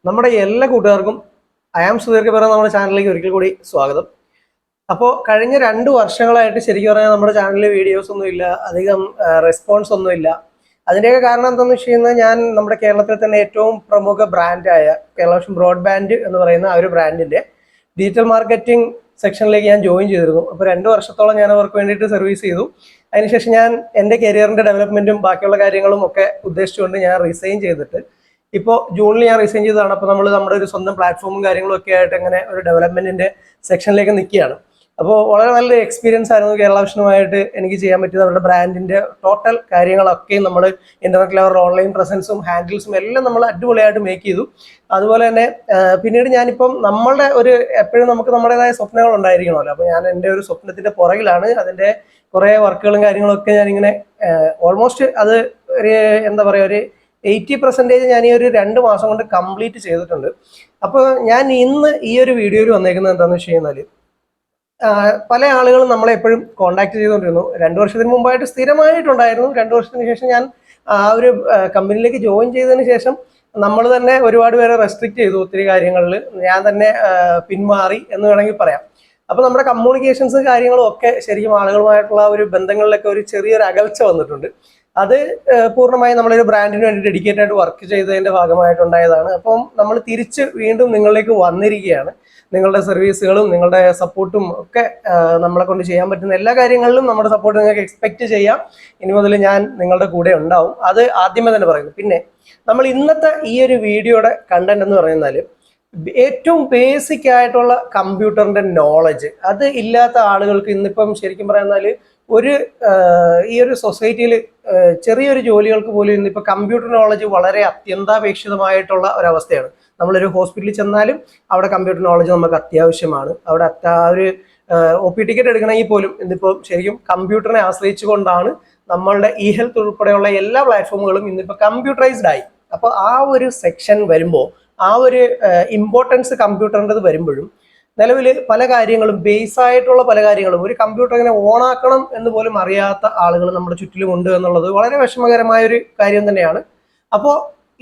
നമ്മുടെ എല്ലാ കൂട്ടുകാർക്കും അയാം സുധീർക്ക് പറയുന്ന നമ്മുടെ ചാനലിലേക്ക് ഒരിക്കൽ കൂടി സ്വാഗതം. അപ്പോൾ കഴിഞ്ഞ 2 വർഷങ്ങളായിട്ട് ശരിക്കും പറഞ്ഞാൽ നമ്മുടെ ചാനലിൽ വീഡിയോസ് ഒന്നുമില്ല, അധികം റെസ്പോൺസ് ഒന്നുമില്ല. അതിൻ്റെയൊക്കെ കാരണം എന്താണെന്ന് വെച്ച് കഴിഞ്ഞാൽ ഞാൻ നമ്മുടെ കേരളത്തിൽ തന്നെ ഏറ്റവും പ്രമുഖ ബ്രാൻഡായ കേരള ബ്രോഡ്ബാൻഡ് എന്ന് പറയുന്ന ആ ഒരു ബ്രാൻഡിൻ്റെ ഡിജിറ്റൽ മാർക്കറ്റിംഗ് സെക്ഷനിലേക്ക് ഞാൻ ജോയിൻ ചെയ്തിരുന്നു. അപ്പോൾ 2 വർഷത്തോളം ഞാൻ അവർക്ക് വേണ്ടിയിട്ട് സർവീസ് ചെയ്തു. അതിനുശേഷം ഞാൻ എൻ്റെ കരിയറിൻ്റെ ഡെവലപ്മെൻറ്റും ബാക്കിയുള്ള കാര്യങ്ങളും ഒക്കെ ഉദ്ദേശിച്ചുകൊണ്ട് ഞാൻ റിസൈൻ ചെയ്തിട്ട് ഇപ്പോൾ ജൂണിൽ ഞാൻ റിസൈൻ ചെയ്തതാണ്. അപ്പോൾ നമ്മൾ നമ്മുടെ ഒരു സ്വന്തം പ്ലാറ്റ്ഫോമും കാര്യങ്ങളും ഒക്കെ ആയിട്ട് അങ്ങനെ ഒരു ഡെവലപ്മെന്റിന്റെ സെക്ഷനിലേക്ക് നിൽക്കുകയാണ്. അപ്പോൾ വളരെ നല്ലൊരു എക്സ്പീരിയൻസ് ആയിരുന്നു കേരള വിഷനുമായിട്ട് എനിക്ക് ചെയ്യാൻ പറ്റിയത്. അവരുടെ ബ്രാൻഡിന്റെ ടോട്ടൽ കാര്യങ്ങളൊക്കെ നമ്മൾ ഇന്റർനെറ്റിൽ അവരുടെ ഓൺലൈൻ പ്രസൻസും ഹാൻഡിൽസും എല്ലാം നമ്മൾ അടിപൊളിയായിട്ട് മേക്ക് ചെയ്തു. അതുപോലെ തന്നെ പിന്നീട് ഞാനിപ്പം നമ്മളുടെ ഒരു എപ്പോഴും നമുക്ക് നമ്മുടേതായ സ്വപ്നങ്ങൾ ഉണ്ടായിരിക്കണമല്ലോ. അപ്പോൾ ഞാൻ എൻ്റെ ഒരു സ്വപ്നത്തിന്റെ പുറകിലാണ്. അതിന്റെ കുറേ വർക്കുകളും കാര്യങ്ങളും ഒക്കെ ഞാനിങ്ങനെ ഓൾമോസ്റ്റ് അത് ഒരു എന്താ പറയുക ഒരു 80% ഞാൻ ഈ ഒരു 2 മാസം കൊണ്ട് കംപ്ലീറ്റ് ചെയ്തിട്ടുണ്ട്. അപ്പോൾ ഞാൻ ഇന്ന് ഈ ഒരു വീഡിയോയിൽ വന്നേക്കുന്നത് എന്താണെന്ന് വെച്ച് കഴിഞ്ഞാൽ പല ആളുകളും നമ്മളെ എപ്പോഴും കോൺടാക്ട് ചെയ്തുകൊണ്ടിരുന്നു. 2 വർഷത്തിന് മുമ്പായിട്ട് സ്ഥിരമായിട്ടുണ്ടായിരുന്നു. 2 വർഷത്തിന് ശേഷം ഞാൻ ആ ഒരു കമ്പനിയിലേക്ക് ജോയിൻ ചെയ്തതിന് ശേഷം നമ്മൾ തന്നെ ഒരുപാട് പേരെ റെസ്ട്രിക്റ്റ് ചെയ്തു. ഒത്തിരി കാര്യങ്ങളിൽ ഞാൻ തന്നെ പിന്മാറി എന്ന് വേണമെങ്കിൽ പറയാം. അപ്പോൾ നമ്മുടെ കമ്മ്യൂണിക്കേഷൻസ് കാര്യങ്ങളും ഒക്കെ ശരിക്കും ആളുകളുമായിട്ടുള്ള ഒരു ബന്ധങ്ങളിലൊക്കെ ഒരു ചെറിയൊരു അകൽച്ച വന്നിട്ടുണ്ട്. അത് പൂർണ്ണമായും നമ്മളൊരു ബ്രാൻഡിന് വേണ്ടി ഡെഡിക്കേറ്റ് ആയിട്ട് വർക്ക് ചെയ്തതിന്റെ ഭാഗമായിട്ടുണ്ടായതാണ്. അപ്പം നമ്മൾ തിരിച്ച് വീണ്ടും നിങ്ങളിലേക്ക് വന്നിരിക്കുകയാണ്. നിങ്ങളുടെ സർവീസുകളും നിങ്ങളുടെ സപ്പോർട്ടും ഒക്കെ നമ്മളെ കൊണ്ട് ചെയ്യാൻ പറ്റുന്ന എല്ലാ കാര്യങ്ങളിലും നമ്മുടെ സപ്പോർട്ട് നിങ്ങൾക്ക് എക്സ്പെക്ട് ചെയ്യാം. ഇനി മുതൽ ഞാൻ നിങ്ങളുടെ കൂടെ ഉണ്ടാവും. അത് ആദ്യമേ തന്നെ പറയുന്നു. പിന്നെ നമ്മൾ ഇന്നത്തെ ഈ ഒരു വീഡിയോയുടെ കണ്ടന്റ് എന്ന് പറയുന്നത് ഏറ്റവും ബേസിക് ആയിട്ടുള്ള കമ്പ്യൂട്ടറിന്റെ നോളജ് അത് ഇല്ലാത്ത ആളുകൾക്ക് ഇന്നിപ്പം ശരിക്കും പറയുന്നാൽ ഒരു ഈ ഒരു സൊസൈറ്റിയിൽ ചെറിയൊരു ജോലികൾക്ക് പോലും ഇന്നിപ്പോൾ കമ്പ്യൂട്ടർ നോളജ് വളരെ അത്യന്താപേക്ഷിതമായിട്ടുള്ള ഒരവസ്ഥയാണ്. നമ്മളൊരു ഹോസ്പിറ്റലിൽ ചെന്നാലും അവിടെ കമ്പ്യൂട്ടർ നോളജ് നമുക്ക് അത്യാവശ്യമാണ്. അവിടെ ഒരു OP ടിക്കറ്റ് എടുക്കണമെങ്കിൽ പോലും ഇന്നിപ്പോൾ ശരിക്കും കമ്പ്യൂട്ടറിനെ ആശ്രയിച്ചുകൊണ്ടാണ് നമ്മളുടെ ഇ ഹെൽത്ത് ഉൾപ്പെടെയുള്ള എല്ലാ പ്ലാറ്റ്ഫോമുകളും ഇന്നിപ്പോൾ കമ്പ്യൂട്ടറൈസ്ഡ് ആയി. അപ്പോൾ ആ ഒരു സെക്ഷൻ വരുമ്പോൾ ആ ഒരു ഇമ്പോർട്ടൻസ് കമ്പ്യൂട്ടറിൻ്റെത് വരുമ്പോഴും നിലവിൽ പല കാര്യങ്ങളും ബേസ് ആയിട്ടുള്ള പല കാര്യങ്ങളും ഒരു കമ്പ്യൂട്ടർ ഇങ്ങനെ ഓണാക്കണം എന്ന് പോലും അറിയാത്ത ആളുകൾ നമ്മുടെ ചുറ്റിലും ഉണ്ട് എന്നുള്ളത് വളരെ വിഷമകരമായ ഒരു കാര്യം തന്നെയാണ്. അപ്പോൾ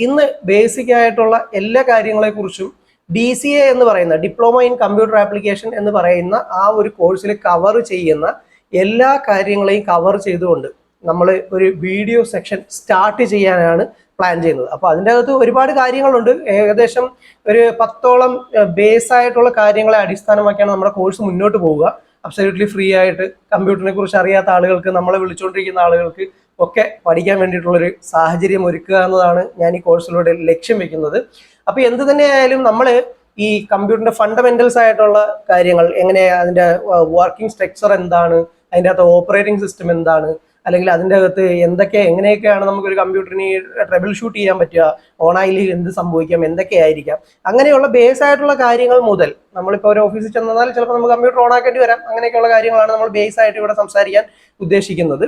ഇന്ന് ബേസിക് ആയിട്ടുള്ള എല്ലാ കാര്യങ്ങളെക്കുറിച്ചും DCA എന്ന് പറയുന്ന ഡിപ്ലോമ ഇൻ കമ്പ്യൂട്ടർ ആപ്ലിക്കേഷൻ എന്ന് പറയുന്ന ആ ഒരു കോഴ്സിൽ കവർ ചെയ്യുന്ന എല്ലാ കാര്യങ്ങളെയും കവർ ചെയ്തുകൊണ്ട് നമ്മൾ ഒരു വീഡിയോ സെക്ഷൻ സ്റ്റാർട്ട് ചെയ്യാനാണ് പ്ലാൻ ചെയ്യുന്നത്. അപ്പോൾ അതിൻ്റെ അകത്ത് ഒരുപാട് കാര്യങ്ങളുണ്ട്. ഏകദേശം ഒരു 10ഓളം ബേസ് ആയിട്ടുള്ള കാര്യങ്ങളെ അടിസ്ഥാനമാക്കിയാണ് നമ്മുടെ കോഴ്സ് മുന്നോട്ട് പോവുക. അബ്സല്യൂട്ട്ലി ഫ്രീ ആയിട്ട് കമ്പ്യൂട്ടറിനെ കുറിച്ച് അറിയാത്ത ആളുകൾക്ക്, നമ്മളെ വിളിച്ചുകൊണ്ടിരിക്കുന്ന ആളുകൾക്ക് ഒക്കെ പഠിക്കാൻ വേണ്ടിയിട്ടുള്ളൊരു സാഹചര്യം ഒരുക്കുക എന്നതാണ് ഞാൻ ഈ കോഴ്സിലൂടെ ലക്ഷ്യം വെക്കുന്നത്. അപ്പോൾ എന്ത് തന്നെയായാലും നമ്മൾ ഈ കമ്പ്യൂട്ടറിന്റെ ഫണ്ടമെന്റൽസ് ആയിട്ടുള്ള കാര്യങ്ങൾ എങ്ങനെ, അതിൻ്റെ വർക്കിംഗ് സ്ട്രക്ചർ എന്താണ്, അതിൻ്റെ അകത്ത് ഓപ്പറേറ്റിംഗ് സിസ്റ്റം എന്താണ്, അല്ലെങ്കിൽ അതിൻ്റെ അകത്ത് എങ്ങനെയൊക്കെയാണ് നമുക്കൊരു കമ്പ്യൂട്ടറിന് ട്രബിൾ ഷൂട്ട് ചെയ്യാൻ പറ്റുക, ഓണായില്ലെങ്കിൽ എന്ത് സംഭവിക്കാം, എന്തൊക്കെയായിരിക്കാം, അങ്ങനെയുള്ള ബേസ് ആയിട്ടുള്ള കാര്യങ്ങൾ മുതൽ നമ്മളിപ്പോൾ ഒരു ഓഫീസിൽ ചെന്നാൽ ചിലപ്പോൾ നമുക്ക് കമ്പ്യൂട്ടർ ഓണാക്കേണ്ടി വരാം. അങ്ങനെയൊക്കെയുള്ള കാര്യങ്ങളാണ് നമ്മൾ ബേസ് ആയിട്ട് ഇവിടെ സംസാരിക്കാൻ ഉദ്ദേശിക്കുന്നത്.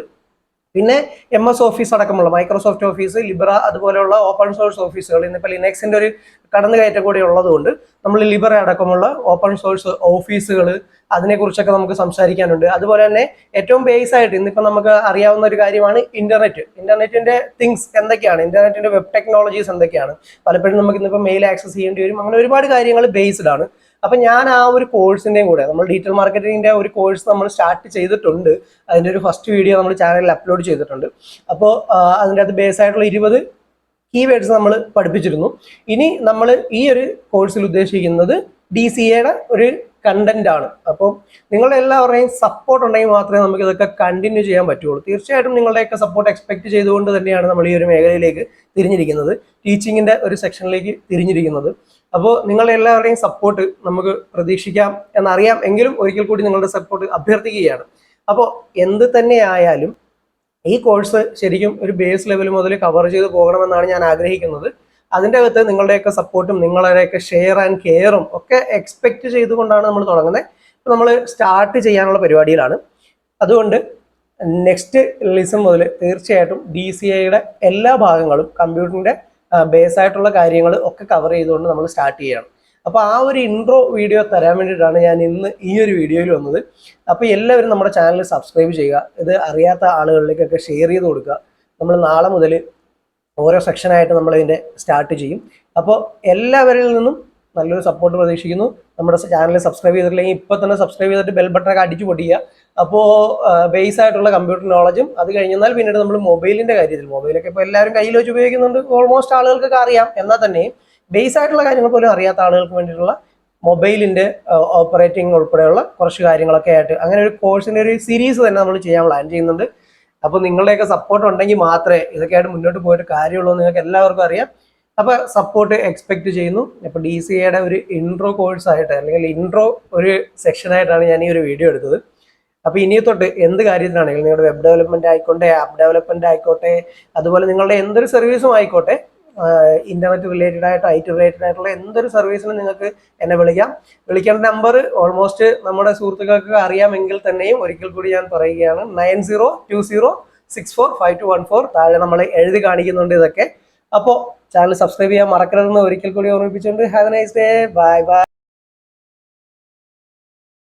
പിന്നെ MS ഓഫീസ് അടക്കമുള്ള മൈക്രോസോഫ്റ്റ് ഓഫീസ്, ലിബ്ര അതുപോലെയുള്ള ഓപ്പൺ സോഴ്സ് ഓഫീസുകൾ, ഇന്നിപ്പോൾ ലിനക്സിന്റെ ഒരു കടന്നുകയറ്റം കൂടി ഉള്ളതുകൊണ്ട് നമ്മൾ ലിബ്ര അടക്കമുള്ള ഓപ്പൺ സോഴ്സ് ഓഫീസുകൾ അതിനെക്കുറിച്ചൊക്കെ നമുക്ക് സംസാരിക്കാനുണ്ട്. അതുപോലെ തന്നെ ഏറ്റവും ബേസ് ആയിട്ട് ഇന്നിപ്പോൾ നമുക്ക് അറിയാവുന്ന ഒരു കാര്യമാണ് ഇന്റർനെറ്റിന്റെ തിങ്സ് എന്തൊക്കെയാണ്, ഇന്റർനെറ്റിന്റെ വെബ് ടെക്നോളജീസ് എന്തൊക്കെയാണ്. പലപ്പോഴും നമുക്ക് ഇന്നിപ്പോൾ മെയിൽ ആക്സസ് ചെയ്യേണ്ടി വരും. അങ്ങനെ ഒരുപാട് കാര്യങ്ങൾ ബേസ്ഡ് ആണ്. അപ്പൊ ഞാൻ ആ ഒരു കോഴ്സിന്റെയും കൂടെ നമ്മൾ ഡിജിറ്റൽ മാർക്കറ്റിംഗിന്റെ ഒരു കോഴ്സ് നമ്മൾ സ്റ്റാർട്ട് ചെയ്തിട്ടുണ്ട്. അതിന്റെ ഒരു ഫസ്റ്റ് വീഡിയോ നമ്മൾ ചാനലിൽ അപ്ലോഡ് ചെയ്തിട്ടുണ്ട്. അപ്പോൾ അതിൻ്റെ അകത്ത് ബേസ് ആയിട്ടുള്ള 20 കീവേഡ്സ് നമ്മൾ പഠിപ്പിച്ചിരുന്നു. ഇനി നമ്മൾ ഈ ഒരു കോഴ്സിൽ ഉദ്ദേശിക്കുന്നത് DCAയുടെ ഒരു കണ്ടന്റ് ആണ്. അപ്പോൾ നിങ്ങളുടെ എല്ലാവരുടെയും സപ്പോർട്ട് ഉണ്ടെങ്കിൽ മാത്രമേ നമുക്ക് ഇതൊക്കെ കണ്ടിന്യൂ ചെയ്യാൻ പറ്റുള്ളൂ. തീർച്ചയായിട്ടും നിങ്ങളുടെയൊക്കെ സപ്പോർട്ട് എക്സ്പെക്ട് ചെയ്തുകൊണ്ട് തന്നെയാണ് നമ്മൾ ഈ ഒരു മേഖലയിലേക്ക് തിരിഞ്ഞിരിക്കുന്നത്, ടീച്ചിങ്ങിന്റെ ഒരു സെക്ഷനിലേക്ക് തിരിഞ്ഞിരിക്കുന്നത്. അപ്പോൾ നിങ്ങളുടെ എല്ലാവരുടെയും സപ്പോർട്ട് നമുക്ക് പ്രതീക്ഷിക്കാം എന്നറിയാം. എങ്കിലും ഒരിക്കൽ കൂടി നിങ്ങളുടെ സപ്പോർട്ട് അഭ്യർത്ഥിക്കുകയാണ്. അപ്പോൾ എന്ത് തന്നെയായാലും ഈ കോഴ്സ് ശരിക്കും ഒരു ബേസ് ലെവൽ മുതൽ കവർ ചെയ്ത് പോകണമെന്നാണ് ഞാൻ ആഗ്രഹിക്കുന്നത്. അതിൻ്റെ അകത്ത് നിങ്ങളുടെയൊക്കെ സപ്പോർട്ടും നിങ്ങളുടെയൊക്കെ ഷെയർ ആൻഡ് കെയറും ഒക്കെ എക്സ്പെക്ട് ചെയ്തുകൊണ്ടാണ് നമ്മൾ തുടങ്ങുന്നത്. നമ്മൾ സ്റ്റാർട്ട് ചെയ്യാനുള്ള പരിപാടിയിലാണ്. അതുകൊണ്ട് നെക്സ്റ്റ് ലിസൺ മുതൽ തീർച്ചയായിട്ടും DCAയുടെ എല്ലാ ഭാഗങ്ങളും കമ്പ്യൂട്ടറിൻ്റെ ബേസ് ആയിട്ടുള്ള കാര്യങ്ങൾ ഒക്കെ കവർ ചെയ്തുകൊണ്ട് നമ്മൾ സ്റ്റാർട്ട് ചെയ്യുകയാണ്. അപ്പോൾ ആ ഒരു ഇൻട്രോ വീഡിയോ തരാൻ വേണ്ടിയിട്ടാണ് ഞാൻ ഇന്ന് ഈ ഒരു വീഡിയോയിൽ വന്നത്. അപ്പോൾ എല്ലാവരും നമ്മുടെ ചാനൽ സബ്സ്ക്രൈബ് ചെയ്യുക. ഇത് അറിയാത്ത ആളുകളിലേക്കൊക്കെ ഷെയർ ചെയ്ത് കൊടുക്കുക. നമ്മൾ നാളെ മുതൽ ഓരോ സെക്ഷനായിട്ട് നമ്മൾ ഇതിൻ്റെ സ്റ്റാർട്ട് ചെയ്യും. അപ്പോൾ എല്ലാവരിൽ നിന്നും നല്ലൊരു സപ്പോർട്ട് പ്രതീക്ഷിക്കുന്നു. നമ്മുടെ ചാനൽ സബ്സ്ക്രൈബ് ചെയ്തിട്ടില്ലെങ്കിൽ ഇപ്പോൾ തന്നെ സബ്സ്ക്രൈബ് ചെയ്തിട്ട് ബെൽ ബട്ടണൊക്കെ അടിച്ചു പൊട്ടിക്കുക. അപ്പോൾ ബേസ് ആയിട്ടുള്ള കമ്പ്യൂട്ടർ നോളജും അത് കഴിഞ്ഞാൽ പിന്നീട് നമ്മൾ മൊബൈലിൻ്റെ കാര്യത്തിൽ, മൊബൈലൊക്കെ ഇപ്പോൾ എല്ലാവരും കയ്യിൽ വെച്ച് ഉപയോഗിക്കുന്നുണ്ട്, ഓൾമോസ്റ്റ് ആളുകൾക്കൊക്കെ അറിയാം. എന്നാൽ തന്നെയും ബേസ് ആയിട്ടുള്ള കാര്യങ്ങൾ പോലും അറിയാത്ത ആളുകൾക്ക് വേണ്ടിയിട്ടുള്ള മൊബൈലിൻ്റെ ഓപ്പറേറ്റിംഗ് ഉൾപ്പെടെയുള്ള കുറച്ച് കാര്യങ്ങളൊക്കെ ആയിട്ട് അങ്ങനെ ഒരു കോഴ്സിൻ്റെ ഒരു സീരീസ് തന്നെ നമ്മൾ ചെയ്യാൻ പ്ലാൻ ചെയ്യുന്നുണ്ട്. അപ്പോൾ നിങ്ങളുടെയൊക്കെ സപ്പോർട്ട് ഉണ്ടെങ്കിൽ മാത്രമേ ഇതൊക്കെയായിട്ട് മുന്നോട്ട് പോയിട്ട് കാര്യമുള്ളൂ എന്ന് നിങ്ങൾക്ക് എല്ലാവർക്കും അറിയാം. അപ്പോൾ സപ്പോർട്ട് എക്സ്പെക്ട് ചെയ്യുന്നു. അപ്പോൾ DCAയുടെ ഒരു ഇൻട്രോ കോഴ്സായിട്ട് അല്ലെങ്കിൽ ഇൻട്രോ ഒരു സെക്ഷനായിട്ടാണ് ഞാൻ ഈ ഒരു വീഡിയോ എടുത്തത്. അപ്പോൾ ഇനി തൊട്ട് എന്ത് കാര്യത്തിനാണെങ്കിലും, നിങ്ങളുടെ വെബ് ഡെവലപ്മെന്റ് ആയിക്കോട്ടെ, ആപ്പ് ഡെവലപ്മെന്റ് ആയിക്കോട്ടെ, അതുപോലെ നിങ്ങളുടെ എന്തൊരു സർവീസും ആയിക്കോട്ടെ, ഇന്റർനെറ്റ് റിലേറ്റഡ് ആയിട്ട് IT റിലേറ്റഡ് ആയിട്ടുള്ള എന്തൊരു സർവീസിനും നിങ്ങൾക്ക് എന്നെ വിളിക്കാം. വിളിക്കേണ്ട നമ്പർ ഓൾമോസ്റ്റ് നമ്മുടെ സുഹൃത്തുക്കൾക്ക് അറിയാമെങ്കിൽ തന്നെയും ഒരിക്കൽ കൂടി ഞാൻ പറയുകയാണ്, 9020645214. താഴെ നമ്മൾ എഴുതി കാണിക്കുന്നുണ്ട് ഇതൊക്കെ. അപ്പോൾ ചാനൽ സബ്സ്ക്രൈബ് ചെയ്യാൻ മറക്കരുതെന്ന് ഒരിക്കൽ കൂടി ഓർമ്മിപ്പിച്ചുകൊണ്ട് have a nice day. Bye by.